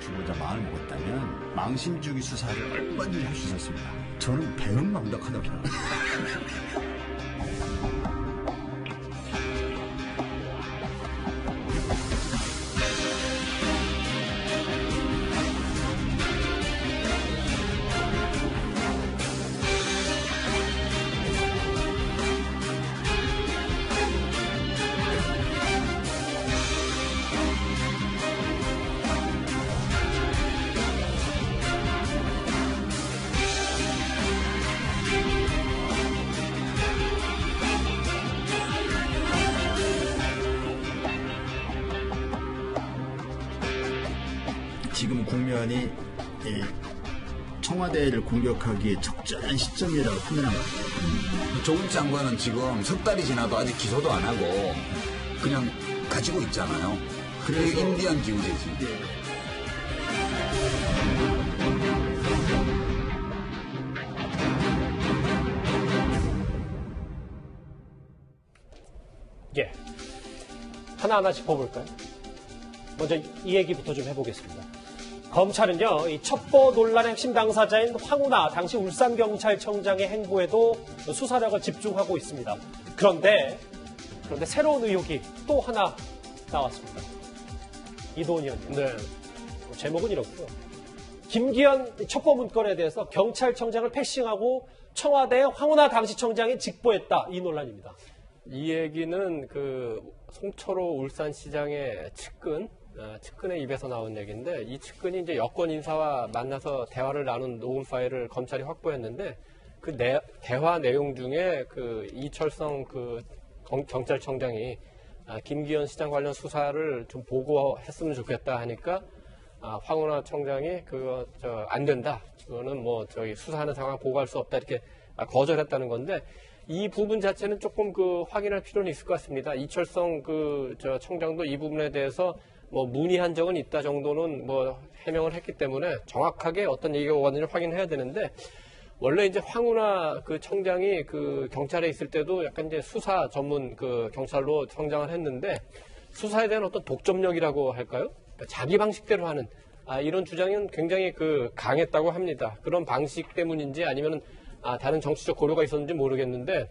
주고자 마음을 먹었다면 망신주기 수사를 얼마든지 할 수 있었습니다. 저는 배은망덕하다고 생각합니다. 지금 국면이 청와대를 공격하기에 적절한 시점이라고 판단한 것 같아요. 조국 장관은 지금 석 달이 지나도 아직 기소도 안 하고 그냥 가지고 있잖아요. 그래서 인디안 기우제지. 예. 하나하나 짚어볼까요? 먼저 이 얘기부터 좀 해보겠습니다. 검찰은요, 이 첩보 논란의 핵심 당사자인 황운하 당시 울산경찰청장의 행보에도 수사력을 집중하고 있습니다. 그런데 새로운 의혹이 또 하나 나왔습니다. 이도훈 의원님. 네. 제목은 이렇고요. 김기현 첩보 문건에 대해서 경찰청장을 패싱하고 청와대에 황운하 당시 청장이 직보했다. 이 논란입니다. 이 얘기는 그 송철호 울산시장의 측근의 입에서 나온 얘기인데, 이 측근이 이제 여권 인사와 만나서 대화를 나눈 녹음 파일을 검찰이 확보했는데, 그 대화 내용 중에 그 이철성 그 경찰청장이 김기현 시장 관련 수사를 좀 보고했으면 좋겠다 하니까 황운하 청장이 그거 안 된다. 그거는 뭐 저희 수사하는 상황 보고할 수 없다 이렇게 거절했다는 건데, 이 부분 자체는 조금 그 확인할 필요는 있을 것 같습니다. 이철성 청장도 이 부분에 대해서 뭐 문의한 적은 있다 정도는 뭐 해명을 했기 때문에 정확하게 어떤 얘기가 오갔는지 확인해야 되는데, 원래 이제 황운하 그 청장이 그 경찰에 있을 때도 약간 이제 수사 전문 그 경찰로 성장을 했는데, 수사에 대한 어떤 독점력이라고 할까요? 그러니까 자기 방식대로 하는 이런 주장은 굉장히 그 강했다고 합니다. 그런 방식 때문인지 아니면은 다른 정치적 고려가 있었는지 모르겠는데,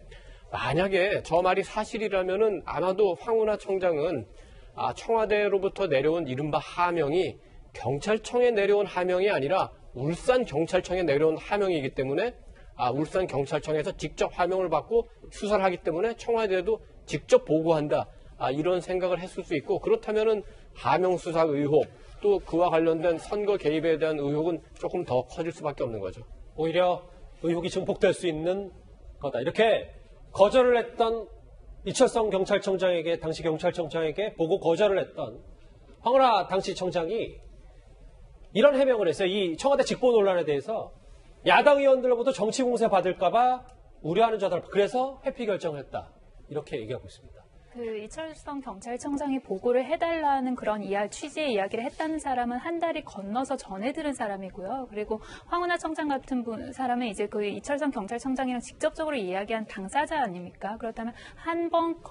만약에 저 말이 사실이라면은 아마도 황운하 청장은 청와대로부터 내려온 이른바 하명이 경찰청에 내려온 하명이 아니라 울산경찰청에 내려온 하명이기 때문에 울산경찰청에서 직접 하명을 받고 수사를 하기 때문에 청와대에도 직접 보고한다. 이런 생각을 했을 수 있고, 그렇다면은 하명 수사 의혹 또 그와 관련된 선거 개입에 대한 의혹은 조금 더 커질 수밖에 없는 거죠. 오히려 의혹이 증폭될 수 있는 거다. 이렇게 거절을 했던 이철성 경찰청장에게, 당시 경찰청장에게 보고 거절을 했던 황운하 당시 청장이 이런 해명을 했어요. 이 청와대 직보 논란에 대해서 야당 의원들로부터 정치 공세 받을까봐 우려하는 자들, 그래서 회피 결정을 했다. 이렇게 얘기하고 있습니다. 그 이철성 경찰청장이 보고를 해달라는 그런 취지의 이야기를 했다는 사람은 한 달이 건너서 전해 들은 사람이고요. 그리고 황운하 청장 같은 사람은 이제 그 이철성 경찰청장이랑 직접적으로 이야기한 당사자 아닙니까? 그렇다면 한 번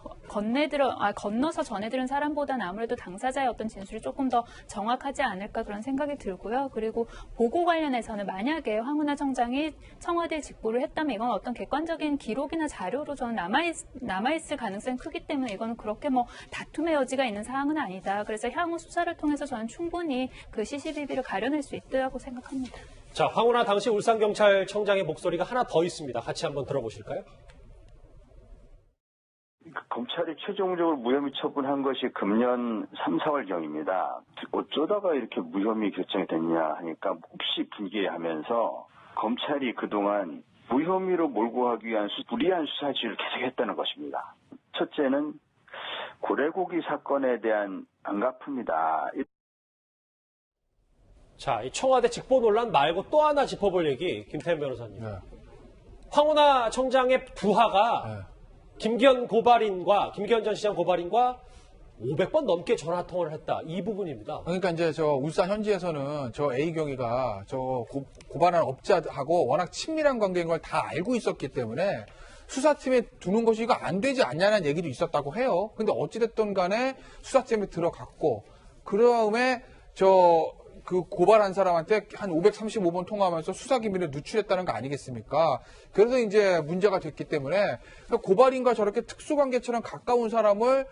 건너서 전해 들은 사람보다는 아무래도 당사자의 어떤 진술이 조금 더 정확하지 않을까 그런 생각이 들고요. 그리고 보고 관련해서는 만약에 황운하 청장이 청와대에 직보를 했다면 이건 어떤 객관적인 기록이나 자료로 저는 남아있을 가능성이 크기 때문에 이거는 그렇게 뭐 다툼의 여지가 있는 사항은 아니다. 그래서 향후 수사를 통해서 저는 충분히 그 시시비비를 가려낼 수 있다고 생각합니다. 자, 황운하 당시 울산경찰청장의 목소리가 하나 더 있습니다. 같이 한번 들어보실까요? 검찰이 최종적으로 무혐의 처분한 것이 금년 3, 4월경입니다. 어쩌다가 이렇게 무혐의 결정이 됐냐 하니까 몹시 분개하면서 검찰이 그동안 무혐의로 몰고 가기 위한 무리한 수사지를 계속했다는 것입니다. 첫째는 고래고기 사건에 대한 반갑습니다. 자, 이 청와대 직보 논란 말고 또 하나 짚어볼 얘기, 김태현 변호사님. 네. 황운하 청장의 부하가 김기현 전 시장 고발인과 500번 넘게 전화 통화를 했다. 이 부분입니다. 그러니까 이제 저 울산 현지에서는 저 A 경위가 저 고발한 업자하고 워낙 친밀한 관계인 걸 다 알고 있었기 때문에 수사팀에 두는 것이 이거 안 되지 않냐는 얘기도 있었다고 해요. 근데 어찌됐든 간에 수사팀에 들어갔고, 그 다음에 그 고발한 사람한테 한 535번 통화하면서 수사기밀을 누출했다는 거 아니겠습니까? 그래서 이제 문제가 됐기 때문에 고발인과 저렇게 특수관계처럼 가까운 사람을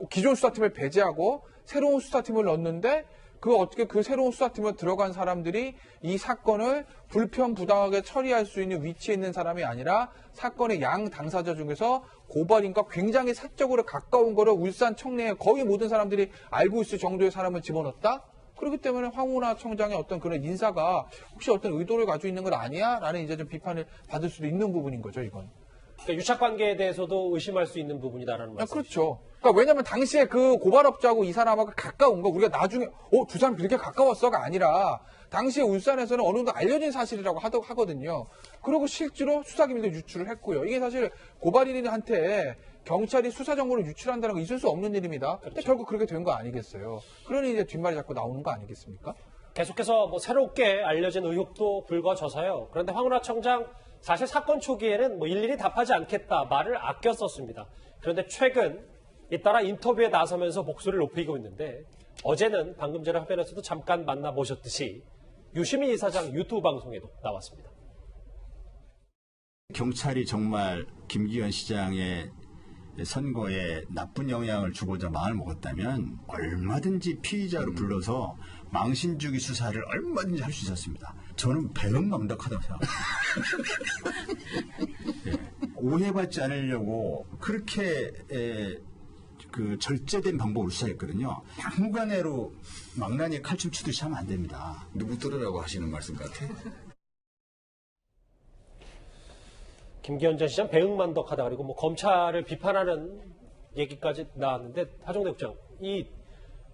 기존 수사팀을 배제하고 새로운 수사팀을 넣는데 어떻게 그 새로운 수사팀에 들어간 사람들이 이 사건을 불편부당하게 처리할 수 있는 위치에 있는 사람이 아니라 사건의 양 당사자 중에서 고발인과 굉장히 사적으로 가까운 거를 울산 청내에 거의 모든 사람들이 알고 있을 정도의 사람을 집어넣었다? 그렇기 때문에 황운하 청장의 어떤 그런 인사가 혹시 어떤 의도를 가지고 있는 건 아니야? 라는 이제 좀 비판을 받을 수도 있는 부분인 거죠, 이건. 그러니까 유착관계에 대해서도 의심할 수 있는 부분이다라는 말씀. 그렇죠. 그러니까 왜냐면 당시에 그 고발업자하고 이 사람하고 가까운 거 우리가 나중에 두 사람 그렇게 가까웠어가 아니라 당시에 울산에서는 어느 정도 알려진 사실이라고 하거든요. 그리고 실제로 수사기밀도 유출을 했고요. 이게 사실 고발인한테 경찰이 수사 정보를 유출한다는 건 있을 수 없는 일입니다. 근데 결국 그렇게 된 거 아니겠어요. 그러니 이제 뒷말이 자꾸 나오는 거 아니겠습니까? 계속해서 뭐 새롭게 알려진 의혹도 불거져서요. 그런데 황운하 청장 사실 사건 초기에는 뭐 일일이 답하지 않겠다 말을 아껴 썼습니다. 그런데 최근 잇따라 인터뷰에 나서면서 목소리를 높이고 있는데 어제는 방금 전에 화면에서도 잠깐 만나보셨듯이 유시민 이사장 유튜브 방송에도 나왔습니다. 경찰이 정말 김기현 시장의 선거에 나쁜 영향을 주고자 마음을 먹었다면 얼마든지 피의자로 불러서 망신주기 수사를 얼마든지 할 수 있었습니다. 저는 배은망덕하다고 생각합니다. 예, 오해받지 않으려고 그렇게 그 절제된 방법으로 수사했거든요. 막무가내로 망나니에 칼춤 추듯이 하면 안 됩니다. 누구 들으라고 하시는 말씀 같아? 김기현 전 시장 배응만덕하다 그리고 뭐 검찰을 비판하는 얘기까지 나왔는데 하정대 국장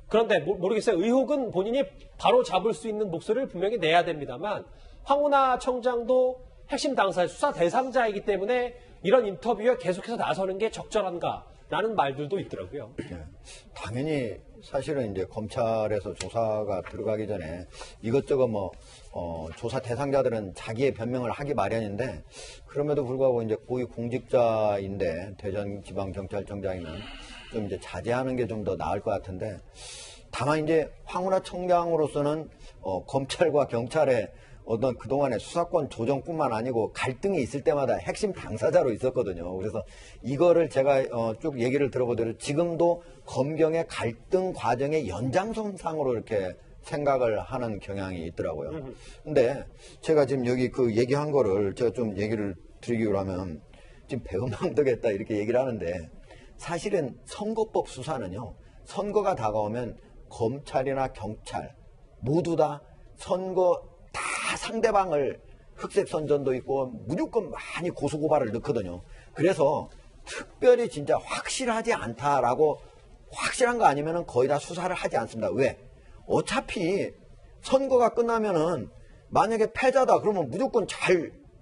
그런데 모르겠어요. 의혹은 본인이 바로 잡을 수 있는 목소리를 분명히 내야 됩니다만 황운하 청장도 핵심 당사자 수사 대상자이기 때문에 이런 인터뷰에 계속해서 나서는 게 적절한가라는 말들도 있더라고요. 네. 당연히 사실은 이제 검찰에서 조사가 들어가기 전에 이것저것 조사 대상자들은 자기의 변명을 하기 마련인데 그럼에도 불구하고 이제 고위 공직자인데 대전지방경찰청장이면 좀 이제 자제하는 게 좀 더 나을 것 같은데 다만 이제 황운하 청장으로서는 검찰과 경찰의 어떤 그동안의 수사권 조정뿐만 아니고 갈등이 있을 때마다 핵심 당사자로 있었거든요. 그래서 이거를 제가 쭉 얘기를 들어보더라도 지금도 검경의 갈등 과정의 연장선상으로 이렇게 생각을 하는 경향이 있더라고요. 근데 제가 지금 여기 그 얘기한 거를 제가 좀 얘기를 드리기로 하면 지금 배은망덕했다 이렇게 얘기를 하는데 사실은 선거법 수사는요. 선거가 다가오면 검찰이나 경찰 모두 다 선거 다 상대방을 흑색선전도 있고 무조건 많이 고소고발을 넣거든요. 그래서 특별히 진짜 확실하지 않다라고 확실한 거 아니면 거의 다 수사를 하지 않습니다. 왜? 어차피 선거가 끝나면은 만약에 패자다 그러면 무조건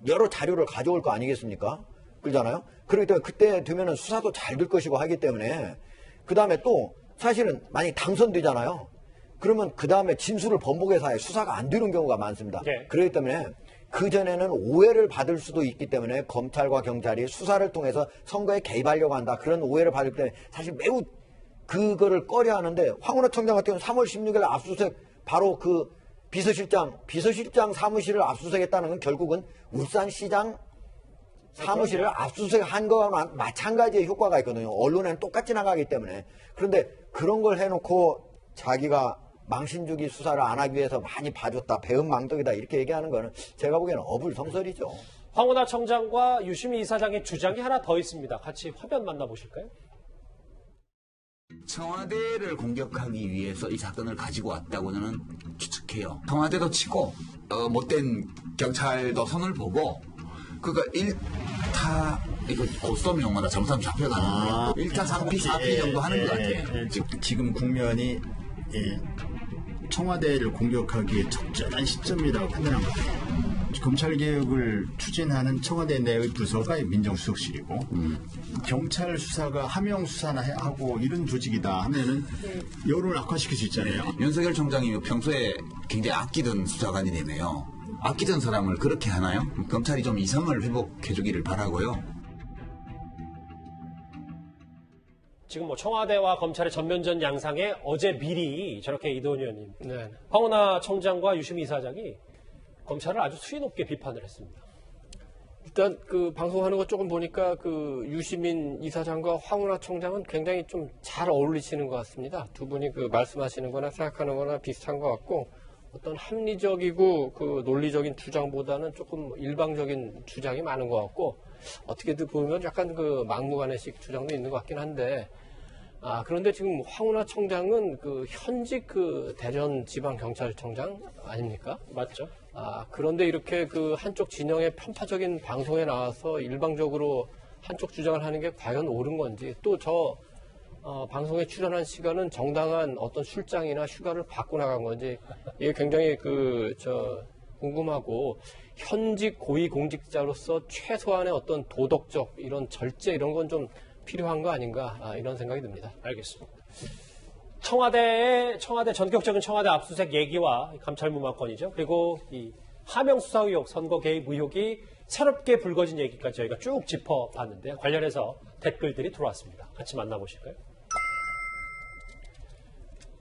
여러 자료를 가져올 거 아니겠습니까? 그러잖아요. 그렇기 때문에 그때 되면은 수사도 잘 될 것이고 하기 때문에 그 다음에 또 사실은 만약에 당선되잖아요. 그러면 그 다음에 진술을 번복해서 아예 수사가 안 되는 경우가 많습니다. 네. 그렇기 때문에 그전에는 오해를 받을 수도 있기 때문에 검찰과 경찰이 수사를 통해서 선거에 개입하려고 한다. 그런 오해를 받을 때문에 사실 매우 그거를 꺼려 하는데 황운하 청장 같은 경우는 3월 16일 압수수색 바로 그 비서실장 사무실을 압수수색했다는 건 결국은 울산시장 사무실을 압수수색한 거와 마찬가지의 효과가 있거든요. 언론에는 똑같이 나가기 때문에. 그런데 그런 걸 해놓고 자기가 망신주기 수사를 안 하기 위해서 많이 봐줬다. 배은망덕이다. 이렇게 얘기하는 거는 제가 보기에는 어불성설이죠. 황운하 청장과 유시민 이사장의 주장이 하나 더 있습니다. 같이 화면 만나보실까요? 청와대를 공격하기 위해서 이 사건을 가지고 왔다고 저는 추측해요. 청와대도 치고 못된 경찰도 손을 보고 그러니까 1타 이거 고스톱 용어다 잘못하면 잡혀가는 1타 3피 4피 정도 하는 것 같아요. 지금 국면이 청와대를 공격하기에 적절한 시점이라고 판단합니다. 검찰개혁을 추진하는 청와대 내의 부서가 민정수석실이고 경찰 수사가 하명수사나 하고 이런 조직이다 하면은 여론을 악화시킬 수 있잖아요. 윤석열 총장이 평소에 굉장히 아끼던 수사관이라며요. 아끼던 사람을 그렇게 하나요? 검찰이 좀 이성을 회복해주기를 바라고요. 지금 뭐 청와대와 검찰의 전면전 양상에 어제 미리 저렇게 이도현 의원님, 네. 황운하 청장과 유시민 이사장이 검찰을 아주 수위 높게 비판을 했습니다. 일단 그 방송하는 거 조금 보니까 그 유시민 이사장과 황운하 청장은 굉장히 좀 잘 어울리시는 것 같습니다. 두 분이 그 말씀하시는 거나 생각하는 거나 비슷한 것 같고 어떤 합리적이고 그 논리적인 주장보다는 조금 일방적인 주장이 많은 것 같고 어떻게든 보면 약간 그 막무가내식 주장도 있는 것 같긴 한데 그런데 지금 황운하 청장은 그 현직 그 대전지방경찰청장 아닙니까? 맞죠? 그런데 이렇게 그 한쪽 진영의 편파적인 방송에 나와서 일방적으로 한쪽 주장을 하는 게 과연 옳은 건지 또 방송에 출연한 시간은 정당한 어떤 출장이나 휴가를 받고 나간 건지 이게 굉장히 궁금하고 현직 고위공직자로서 최소한의 어떤 도덕적 이런 절제 이런 건 좀 필요한 거 아닌가 이런 생각이 듭니다. 알겠습니다. 청와대 전격적인 청와대 압수수색 얘기와 감찰무마건이죠. 그리고 이 하명 수사 의혹, 선거 개입 의혹이 새롭게 불거진 얘기까지 저희가 쭉 짚어봤는데요. 관련해서 댓글들이 들어왔습니다. 같이 만나보실까요?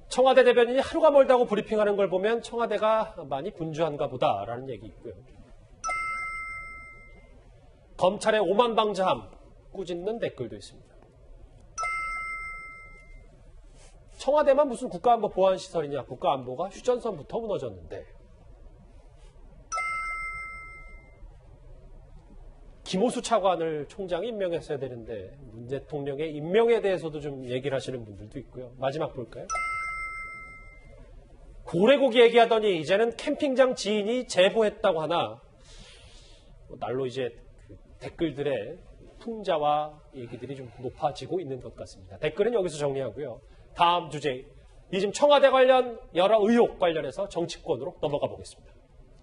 청와대 대변인이 하루가 멀다고 브리핑하는 걸 보면 청와대가 많이 분주한가 보다라는 얘기 있고요. 검찰의 오만방자함 꾸짖는 댓글도 있습니다. 청와대만 무슨 국가안보 보안시설이냐. 국가안보가 휴전선부터 무너졌는데. 김호수 차관을 총장이 임명했어야 되는데 문 대통령의 임명에 대해서도 좀 얘기를 하시는 분들도 있고요. 마지막 볼까요? 고래고기 얘기하더니 이제는 캠핑장 지인이 제보했다고 하나 날로 이제 그 댓글들의 풍자와 얘기들이 좀 높아지고 있는 것 같습니다. 댓글은 여기서 정리하고요. 다음 주제, 이 지금 청와대 관련 여러 의혹 관련해서 정치권으로 넘어가 보겠습니다.